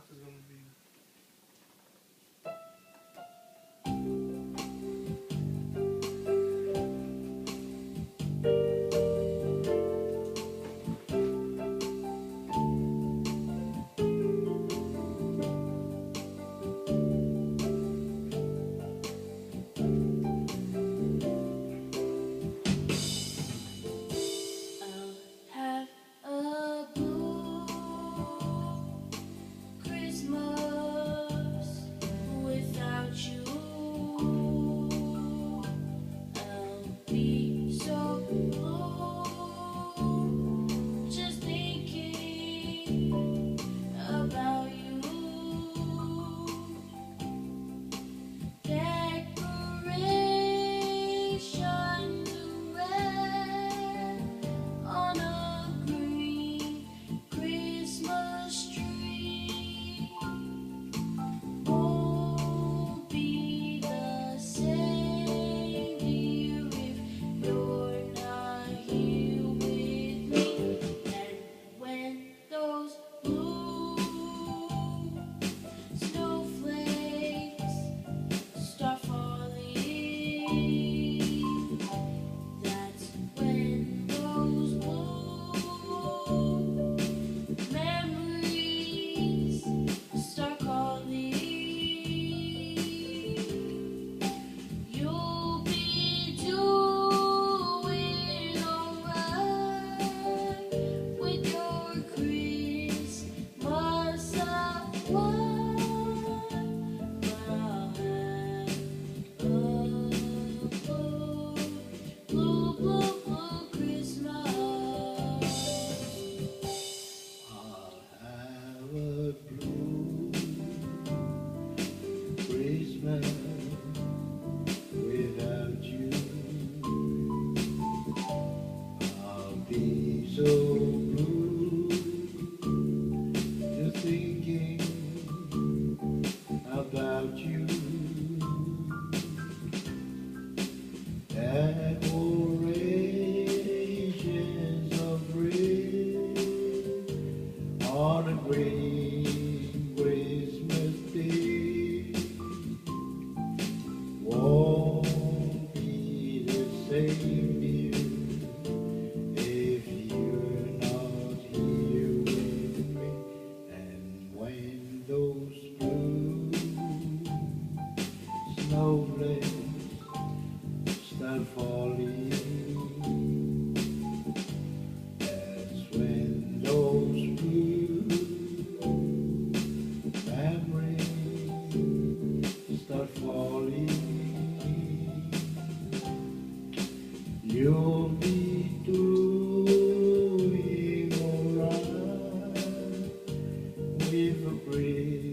box is gonna be. I'll have a blue Christmas without you. I'll be so blue just thinking about you. Decorations red on a green Christmas tree won't be the same, dear, if you're not here with me. And when those blue snowflakes start falling, that's when those blue memories start calling. You'll be doing alright with your Christmas supply. I'll have a blue Christmas. I'll have a blue Christmas without you. I'll be so blue just thinking about you. Decorations of red on a green Christmas day won't be the same, dear, if you're not here with me. And when those blue snowflakes start falling, that's when those blue memories start falling. You'll be doing alright with a breeze